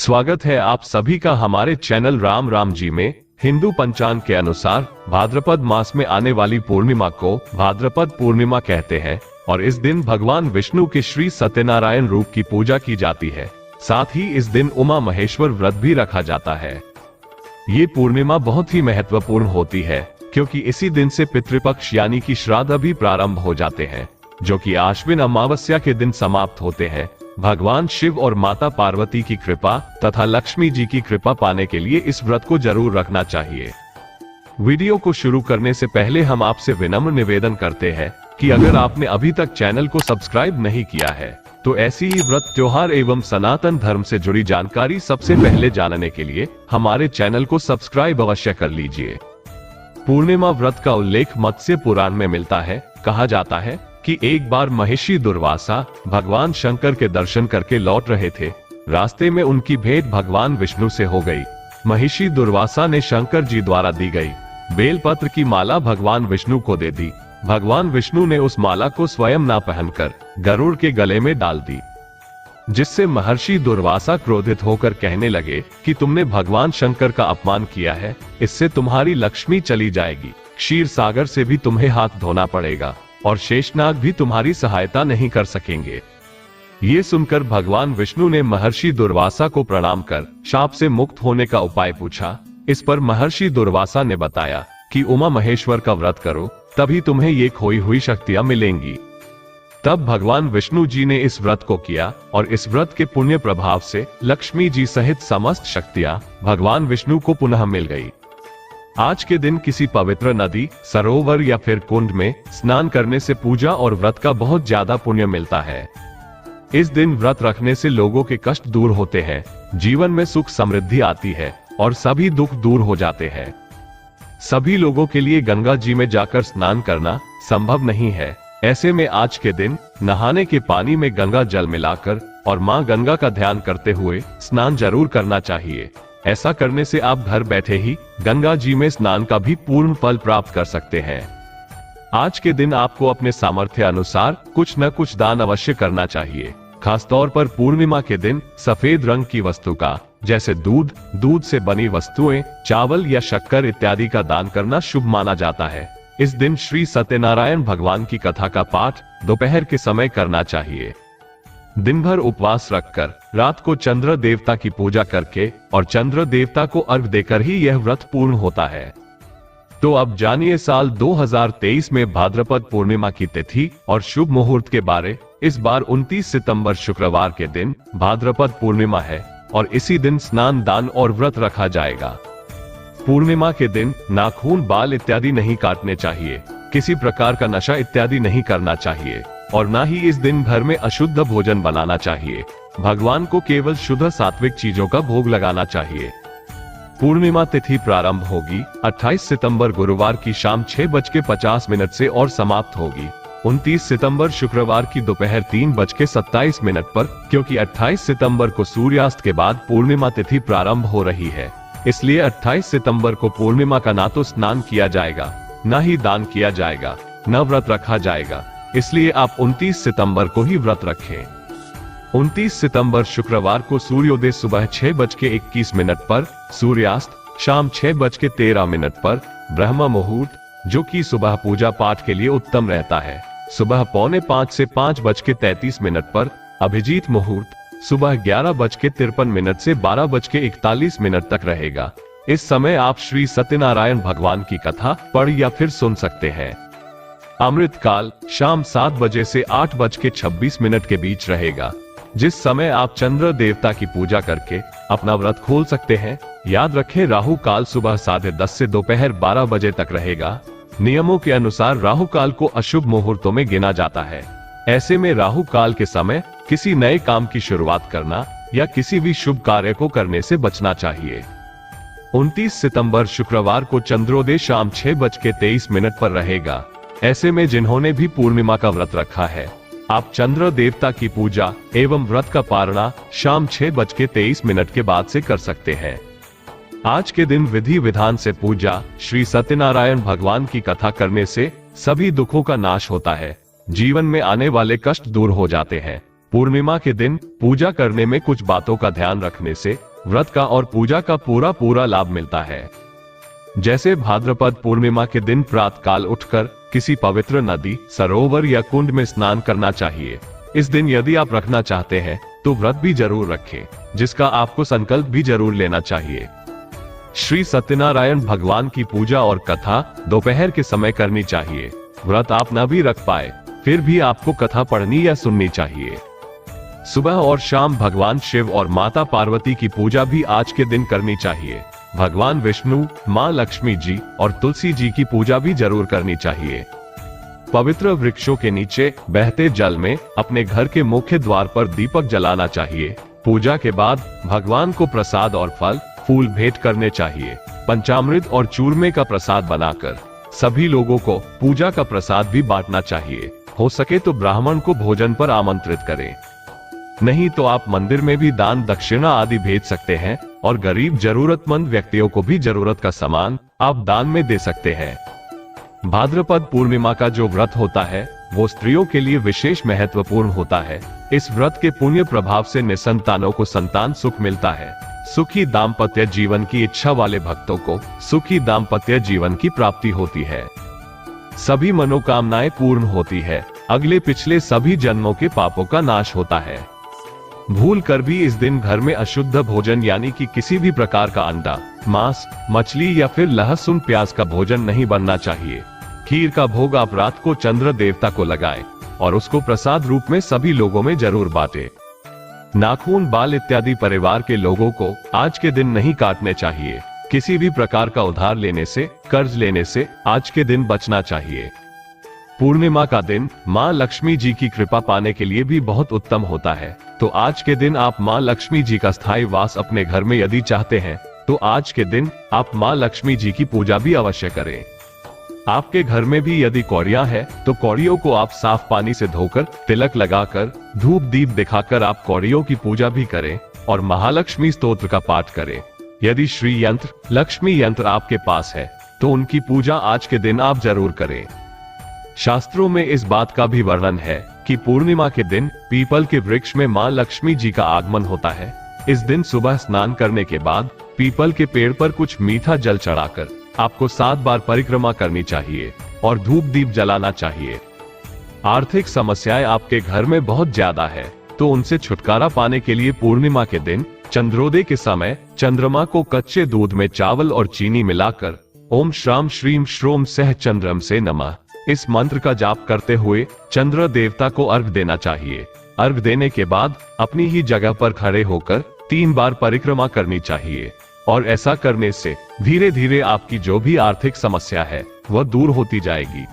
स्वागत है आप सभी का हमारे चैनल राम राम जी में। हिंदू पंचांग के अनुसार भाद्रपद मास में आने वाली पूर्णिमा को भाद्रपद पूर्णिमा कहते हैं और इस दिन भगवान विष्णु के श्री सत्यनारायण रूप की पूजा की जाती है। साथ ही इस दिन उमा महेश्वर व्रत भी रखा जाता है। ये पूर्णिमा बहुत ही महत्वपूर्ण होती है क्योंकि इसी दिन से पितृपक्ष यानी कि श्राद्ध भी प्रारंभ हो जाते हैं, जो कि आश्विन अमावस्या के दिन समाप्त होते हैं। भगवान शिव और माता पार्वती की कृपा तथा लक्ष्मी जी की कृपा पाने के लिए इस व्रत को जरूर रखना चाहिए। वीडियो को शुरू करने से पहले हम आपसे विनम्र निवेदन करते हैं कि अगर आपने अभी तक चैनल को सब्सक्राइब नहीं किया है तो ऐसी ही व्रत त्योहार एवं सनातन धर्म से जुड़ी जानकारी सबसे पहले जानने के लिए हमारे चैनल को सब्सक्राइब अवश्य कर लीजिए। पूर्णिमा व्रत का उल्लेख मत्स्य पुराण में मिलता है। कहा जाता है कि एक बार महर्षि दुर्वासा भगवान शंकर के दर्शन करके लौट रहे थे। रास्ते में उनकी भेंट भगवान विष्णु से हो गई। महर्षि दुर्वासा ने शंकर जी द्वारा दी गई बेलपत्र की माला भगवान विष्णु को दे दी। भगवान विष्णु ने उस माला को स्वयं ना पहनकर गरुड़ के गले में डाल दी, जिससे महर्षि दुर्वासा क्रोधित होकर कहने लगे कि तुमने भगवान शंकर का अपमान किया है, इससे तुम्हारी लक्ष्मी चली जाएगी, क्षीर सागर से भी तुम्हें हाथ धोना पड़ेगा और शेषनाग भी तुम्हारी सहायता नहीं कर सकेंगे। ये सुनकर भगवान विष्णु ने महर्षि दुर्वासा को प्रणाम कर शाप से मुक्त होने का उपाय पूछा। इस पर महर्षि दुर्वासा ने बताया कि उमा महेश्वर का व्रत करो, तभी तुम्हें ये खोई हुई शक्तियां मिलेंगी। तब भगवान विष्णु जी ने इस व्रत को किया और इस व्रत के पुण्य प्रभाव से लक्ष्मी जी सहित समस्त शक्तियां भगवान विष्णु को पुनः मिल गई। आज के दिन किसी पवित्र नदी, सरोवर या फिर कुंड में स्नान करने से पूजा और व्रत का बहुत ज्यादा पुण्य मिलता है। इस दिन व्रत रखने से लोगों के कष्ट दूर होते हैं, जीवन में सुख समृद्धि आती है और सभी दुख दूर हो जाते हैं। सभी लोगों के लिए गंगा जी में जाकर स्नान करना संभव नहीं है। ऐसे में आज के दिन नहाने के पानी में गंगा जल मिलाकर और मां गंगा का ध्यान करते हुए स्नान जरूर करना चाहिए। ऐसा करने से आप घर बैठे ही गंगा जी में स्नान का भी पूर्ण फल प्राप्त कर सकते हैं। आज के दिन आपको अपने सामर्थ्य अनुसार कुछ न कुछ दान अवश्य करना चाहिए। खासतौर पर पूर्णिमा के दिन सफेद रंग की वस्तु का, जैसे दूध, दूध से बनी वस्तुएं, चावल या शक्कर इत्यादि का दान करना शुभ माना जाता है। इस दिन श्री सत्यनारायण भगवान की कथा का पाठ दोपहर के समय करना चाहिए। दिन भर उपवास रखकर रात को चंद्र देवता की पूजा करके और चंद्र देवता को अर्घ देकर ही यह व्रत पूर्ण होता है। तो अब जानिए साल 2023 में भाद्रपद पूर्णिमा की तिथि और शुभ मुहूर्त के बारे। इस बार 29 सितंबर शुक्रवार के दिन भाद्रपद पूर्णिमा है और इसी दिन स्नान, दान और व्रत रखा जाएगा। पूर्णिमा के दिन नाखून, बाल इत्यादि नहीं काटने चाहिए, किसी प्रकार का नशा इत्यादि नहीं करना चाहिए और ना ही इस दिन घर में अशुद्ध भोजन बनाना चाहिए। भगवान को केवल शुद्ध सात्विक चीजों का भोग लगाना चाहिए। पूर्णिमा तिथि प्रारंभ होगी 28 सितंबर गुरुवार की शाम 6:50 से और समाप्त होगी 29 सितंबर शुक्रवार की दोपहर 3:27 पर, क्योंकि 28 सितंबर को सूर्यास्त के बाद पूर्णिमा तिथि प्रारंभ हो रही है। इसलिए 28 सितंबर को पूर्णिमा का ना तो स्नान किया जाएगा, न ही दान किया जाएगा, न व्रत रखा जाएगा। इसलिए आप 29 सितंबर को ही व्रत रखें। 29 सितंबर शुक्रवार को सूर्योदय सुबह 6:21 पर, सूर्यास्त शाम 6:13 पर, ब्रह्म मुहूर्त जो कि सुबह पूजा पाठ के लिए उत्तम रहता है, सुबह 4:45 से 5:33 पर, अभिजीत मुहूर्त सुबह 11:53 से 12:41 तक रहेगा। इस समय आप श्री सत्यनारायण भगवान की कथा पढ़ या फिर सुन सकते हैं। अमृत काल शाम 7 बजे से 8:26 के बीच रहेगा, जिस समय आप चंद्र देवता की पूजा करके अपना व्रत खोल सकते हैं। याद रखें, राहु काल सुबह 10:30 से दोपहर 12 बजे तक रहेगा। नियमों के अनुसार राहु काल को अशुभ मुहूर्तों में गिना जाता है। ऐसे में राहु काल के समय किसी नए काम की शुरुआत करना या किसी भी शुभ कार्य को करने से बचना चाहिए। 29 सितंबर शुक्रवार को चंद्रोदय शाम 6:23 पर रहेगा। ऐसे में जिन्होंने भी पूर्णिमा का व्रत रखा है, आप चंद्र देवता की पूजा एवं व्रत का पारणा शाम 6:23 के बाद से कर सकते हैं। आज के दिन विधि विधान से पूजा, श्री सत्यनारायण भगवान की कथा करने से सभी दुखों का नाश होता है, जीवन में आने वाले कष्ट दूर हो जाते हैं। पूर्णिमा के दिन पूजा करने में कुछ बातों का ध्यान रखने से व्रत का और पूजा का पूरा लाभ मिलता है। जैसे भाद्रपद पूर्णिमा के दिन प्रातःकाल उठकर किसी पवित्र नदी, सरोवर या कुंड में स्नान करना चाहिए। इस दिन यदि आप रखना चाहते हैं तो व्रत भी जरूर रखें, जिसका आपको संकल्प भी जरूर लेना चाहिए। श्री सत्यनारायण भगवान की पूजा और कथा दोपहर के समय करनी चाहिए। व्रत आप न भी रख पाए फिर भी आपको कथा पढ़नी या सुननी चाहिए। सुबह और शाम भगवान शिव और माता पार्वती की पूजा भी आज के दिन करनी चाहिए। भगवान विष्णु, माँ लक्ष्मी जी और तुलसी जी की पूजा भी जरूर करनी चाहिए। पवित्र वृक्षों के नीचे बहते जल में अपने घर के मुख्य द्वार पर दीपक जलाना चाहिए। पूजा के बाद भगवान को प्रसाद और फल फूल भेंट करने चाहिए। पंचामृत और चूरमे का प्रसाद बनाकर सभी लोगों को पूजा का प्रसाद भी बांटना चाहिए। हो सके तो ब्राह्मण को भोजन पर आमंत्रित करें, नहीं तो आप मंदिर में भी दान दक्षिणा आदि भेज सकते हैं और गरीब जरूरतमंद व्यक्तियों को भी जरूरत का सामान आप दान में दे सकते हैं। भाद्रपद पूर्णिमा का जो व्रत होता है वो स्त्रियों के लिए विशेष महत्वपूर्ण होता है। इस व्रत के पुण्य प्रभाव से निसंतानों को संतान सुख मिलता है। सुखी दाम्पत्य जीवन की इच्छा वाले भक्तों को सुखी दाम्पत्य जीवन की प्राप्ति होती है। सभी मनोकामनाएं पूर्ण होती है। अगले पिछले सभी जन्मों के पापों का नाश होता है। भूल कर भी इस दिन घर में अशुद्ध भोजन यानी कि किसी भी प्रकार का अंडा, मांस, मछली या फिर लहसुन प्याज का भोजन नहीं बनना चाहिए। खीर का भोग आप रात को चंद्र देवता को लगाएं और उसको प्रसाद रूप में सभी लोगों में जरूर बांटें। नाखून, बाल इत्यादि परिवार के लोगों को आज के दिन नहीं काटने चाहिए। किसी भी प्रकार का उधार लेने से, कर्ज लेने से आज के दिन बचना चाहिए। पूर्णिमा का दिन माँ लक्ष्मी जी की कृपा पाने के लिए भी बहुत उत्तम होता है। तो आज के दिन आप माँ लक्ष्मी जी का स्थायी वास अपने घर में यदि चाहते हैं तो आज के दिन आप माँ लक्ष्मी जी की पूजा भी अवश्य करें। आपके घर में भी यदि कौड़ियां है तो कौड़ियों को आप साफ पानी से धोकर, तिलक लगाकर, धूप दीप दिखाकर आप कौड़ियों की पूजा भी करें और महालक्ष्मी स्तोत्र का पाठ करें। यदि श्री यंत्र, लक्ष्मी यंत्र आपके पास है तो उनकी पूजा आज के दिन आप जरूर करें। शास्त्रों में इस बात का भी वर्णन है कि पूर्णिमा के दिन पीपल के वृक्ष में मां लक्ष्मी जी का आगमन होता है। इस दिन सुबह स्नान करने के बाद पीपल के पेड़ पर कुछ मीठा जल चढ़ाकर आपको 7 बार परिक्रमा करनी चाहिए और धूप दीप जलाना चाहिए। आर्थिक समस्याएं आपके घर में बहुत ज्यादा है तो उनसे छुटकारा पाने के लिए पूर्णिमा के दिन चंद्रोदय के समय चंद्रमा को कच्चे दूध में चावल और चीनी मिलाकर ओम श्राम श्रीम श्रोम सह चंद्रम से नमः इस मंत्र का जाप करते हुए चंद्र देवता को अर्घ देना चाहिए। अर्घ देने के बाद अपनी ही जगह पर खड़े होकर 3 बार परिक्रमा करनी चाहिए और ऐसा करने से धीरे धीरे आपकी जो भी आर्थिक समस्या है वह दूर होती जाएगी।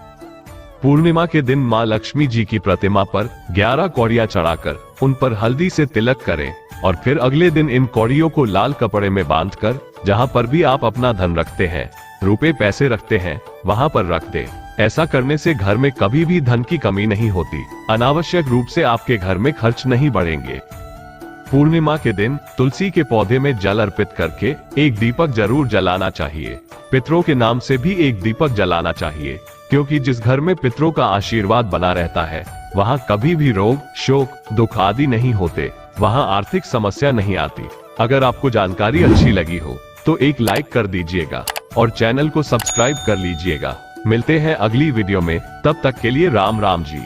पूर्णिमा के दिन माँ लक्ष्मी जी की प्रतिमा पर 11 कौड़ियां चढ़ाकर उन पर हल्दी से तिलक करें और फिर अगले दिन इन कौड़ियों को लाल कपड़े में बांधकर जहां पर भी आप अपना धन रखते हैं, रुपए पैसे रखते हैं, वहां पर रख दें। ऐसा करने से घर में कभी भी धन की कमी नहीं होती। अनावश्यक रूप से आपके घर में खर्च नहीं बढ़ेंगे। पूर्णिमा के दिन तुलसी के पौधे में जल अर्पित करके एक दीपक जरूर जलाना चाहिए। पितरों के नाम से भी एक दीपक जलाना चाहिए, क्योंकि जिस घर में पितरों का आशीर्वाद बना रहता है वहाँ कभी भी रोग, शोक, दुख आदि नहीं होते, वहाँ आर्थिक समस्या नहीं आती। अगर आपको जानकारी अच्छी लगी हो तो एक लाइक कर दीजिएगा और चैनल को सब्सक्राइब कर लीजिएगा। मिलते हैं अगली वीडियो में, तब तक के लिए राम राम जी।